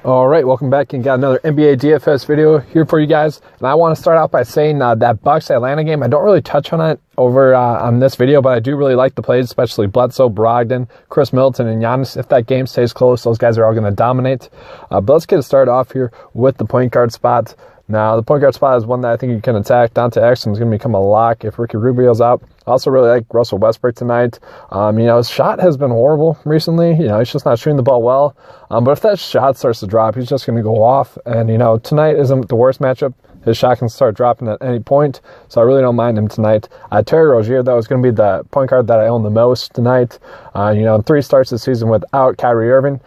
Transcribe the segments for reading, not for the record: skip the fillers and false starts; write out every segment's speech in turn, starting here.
All right, welcome back, and got another NBA DFS video here for you guys. And I want to start out by saying that Bucks Atlanta game, I don't really touch on it over on this video, but I do really like the plays, especially Bledsoe, Brogdon, Chris Middleton, and Giannis. If that game stays close, those guys are all going to dominate. But let's get it started off here with the point guard spot. Now, the point guard spot is one that I think you can attack. Dante Exum is going to become a lock if Ricky Rubio's out. I also really like Russell Westbrook tonight. His shot has been horrible recently. He's just not shooting the ball well. But if that shot starts to drop, he's just going to go off. And, tonight isn't the worst matchup. His shot can start dropping at any point, so I really don't mind him tonight. Terry Rozier, though, is going to be the point guard that I own the most tonight. 3 starts this season without Kyrie Irving.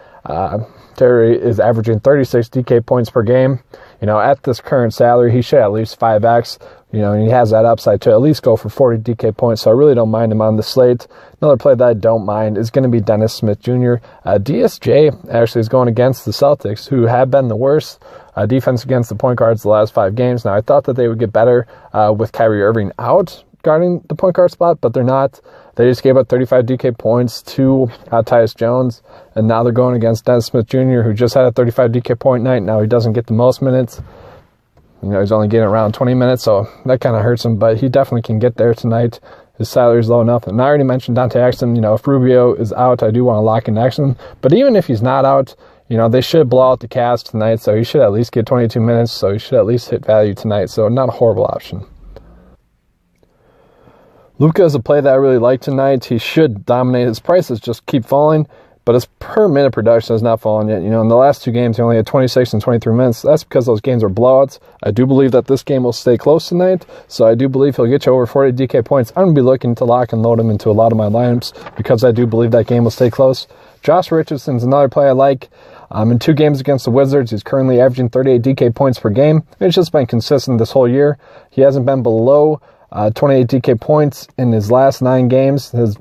Terry is averaging 36 DK points per game. At this current salary, he should at least 5X. And he has that upside to at least go for 40 DK points, so I really don't mind him on the slate. Another play that I don't mind is going to be Dennis Smith Jr. DSJ actually is going against the Celtics, who have been the worst defense against the point guards the last 5 games. Now, I thought that they would get better with Kyrie Irving out guarding the point guard spot, but they're not. They just gave up 35 DK points to Tyus Jones, and now they're going against Dennis Smith Jr., who just had a 35 DK point night. Now he doesn't get the most minutes. He's only getting around 20 minutes, so that kind of hurts him, but he definitely can get there tonight. His salary is low enough. And I already mentioned Dante Exum. If Rubio is out, I do want to lock in Exum. But even if he's not out, they should blow out the Cavs tonight, so he should at least get 22 minutes, so he should at least hit value tonight, so not a horrible option. Luka is a play that I really like tonight. He should dominate. His prices just keep falling, but his per-minute production has not fallen yet. In the last 2 games, he only had 26 and 23 minutes. That's because those games are blowouts. I do believe that this game will stay close tonight, so I do believe he'll get you over 40 DK points. I'm going to be looking to lock and load him into a lot of my lineups because I do believe that game will stay close. Josh Richardson's another play I like. In 2 games against the Wizards, he's currently averaging 38 DK points per game. It's just been consistent this whole year. He hasn't been below 28 DK points in his last 9 games. His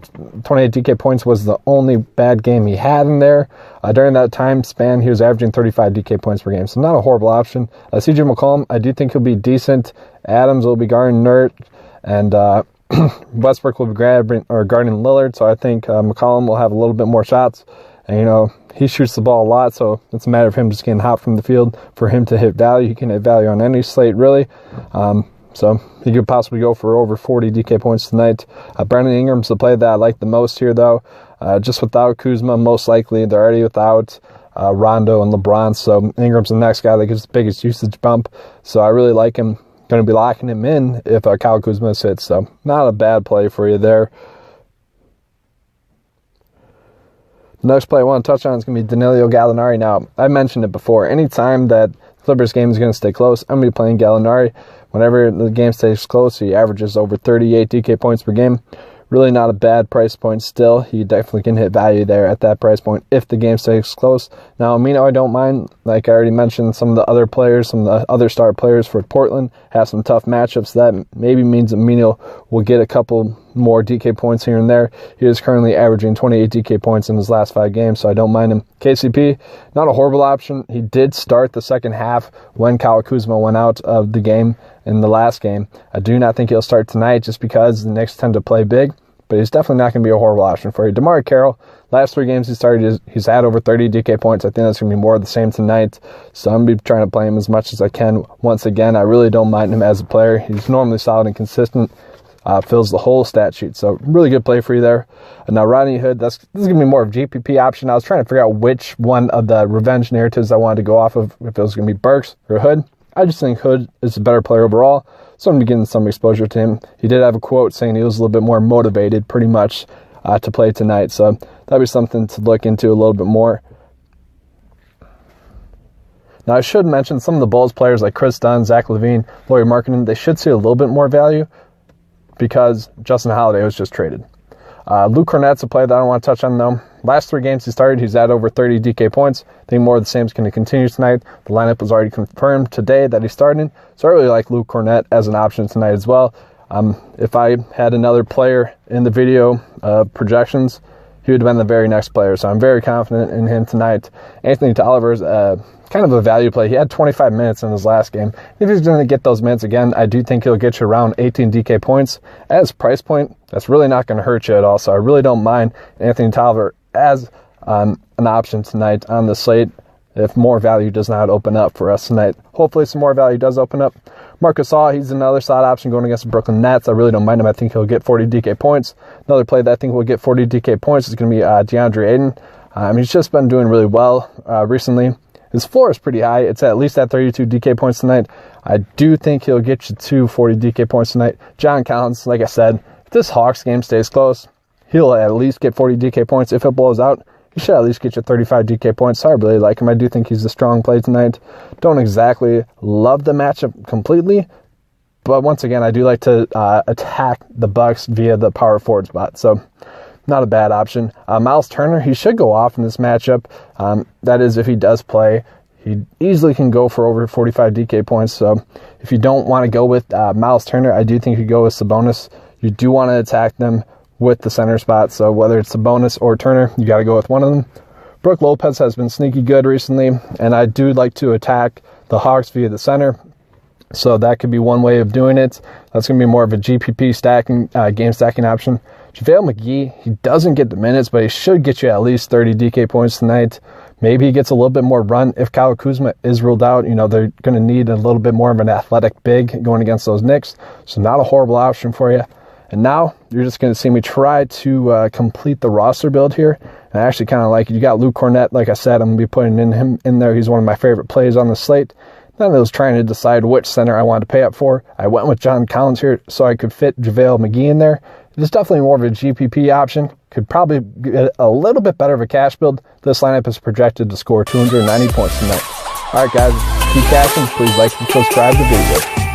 28 DK points was the only bad game he had in there. During that time span, he was averaging 35 DK points per game, so not a horrible option. CJ McCollum, I do think he'll be decent. Adams will be guarding Nurt, and Westbrook will be guarding Lillard, so I think McCollum will have a little bit more shots. And, he shoots the ball a lot, so it's a matter of him just getting hot from the field for him to hit value. He can hit value on any slate, really. So he could possibly go for over 40 DK points tonight. Brandon Ingram's the play that I like the most here, though. Just without Kuzma, most likely. They're already without Rondo and LeBron, so Ingram's the next guy that gets the biggest usage bump. So I really like him. Going to be locking him in if Kyle Kuzma hits, so not a bad play for you there. The next play I want to touch on is going to be Danilo Gallinari. Now, I mentioned it before. Anytime that Clippers game is going to stay close, I'm going to be playing Gallinari. Whenever the game stays close, he averages over 38 DK points per game. Really not a bad price point still. He definitely can hit value there at that price point if the game stays close. Now, Amino, I don't mind. Like I already mentioned, some of the other players, some of the other star players for Portland have some tough matchups. That maybe means Amino will get a couple more DK points here and there. He is currently averaging 28 DK points in his last 5 games, so I don't mind him. KCP, not a horrible option. He did start the second half when Kyle Kuzma went out of the game in the last game. I do not think he'll start tonight just because the Knicks tend to play big, but he's definitely not going to be a horrible option for you. DeMar Carroll, last 3 games he started, he's had over 30 DK points. I think that's going to be more of the same tonight, so I'm going to be trying to play him as much as I can. Once again, I really don't mind him as a player. He's normally solid and consistent. Fills the whole stat sheet, so really good play for you there. And now Rodney Hood, this is going to be more of a GPP option. I was trying to figure out which one of the revenge narratives I wanted to go off of, if it was going to be Burks or Hood. I just think Hood is a better player overall, so I'm going to be getting some exposure to him. He did have a quote saying he was a little bit more motivated pretty much to play tonight, so that'd be something to look into a little bit more. Now, I should mention some of the Bulls players like Chris Dunn, Zach LaVine, Lauri Markkanen, they should see a little bit more value because Justin Holiday was just traded. Luke Cornett's a player that I don't want to touch on, though. Last 3 games he started, he's at over 30 DK points. I think more of the same is going to continue tonight. The lineup was already confirmed today that he's starting, so I really like Luke Cornett as an option tonight as well. If I had another player in the video projections, he would have been the very next player, so I'm very confident in him tonight. Anthony Tolliver's kind of a value play. He had 25 minutes in his last game. If he's going to get those minutes again, I do think he'll get you around 18 DK points. As price point, that's really not going to hurt you at all, so I really don't mind Anthony Tolliver as an option tonight on the slate. if more value does not open up for us tonight. Hopefully some more value does open up. Marcus All, he's another slot option going against the Brooklyn Nets. I really don't mind him. I think he'll get 40 DK points. Another play that I think will get 40 DK points is going to be DeAndre Ayton. He's just been doing really well recently. His floor is pretty high. It's at least at 32 DK points tonight. I do think he'll get you to 40 DK points tonight. John Collins, like I said, if this Hawks game stays close, he'll at least get 40 DK points. If it blows out, he should at least get you 35 DK points. So I really like him. I do think he's a strong play tonight. Don't exactly love the matchup completely, but once again, I do like to attack the Bucks via the power forward spot. So not a bad option. Miles Turner, he should go off in this matchup. That is, if he does play, he easily can go for over 45 DK points. So if you don't want to go with Miles Turner, I do think you go with Sabonis. You do want to attack them with the center spot. So whether it's Sabonis or Turner, you got to go with one of them. Brook Lopez has been sneaky good recently, and I do like to attack the Hawks via the center. So that could be one way of doing it. That's going to be more of a GPP stacking, game stacking option. JaVale McGee, he doesn't get the minutes, but he should get you at least 30 DK points tonight. Maybe he gets a little bit more run. If Kyle Kuzma is ruled out, they're going to need a little bit more of an athletic big going against those Knicks. So not a horrible option for you. And now you're just going to see me try to complete the roster build here. And I actually kind of like it. You got Luke Cornett, like I said, I'm going to be putting him in there. He's one of my favorite plays on the slate. Then I was trying to decide which center I wanted to pay up for. I went with John Collins here so I could fit JaVale McGee in there. It's definitely more of a GPP option. Could probably get a little bit better of a cash build. This lineup is projected to score 290 points tonight. All right, guys, keep cashing. Please like and subscribe to the video.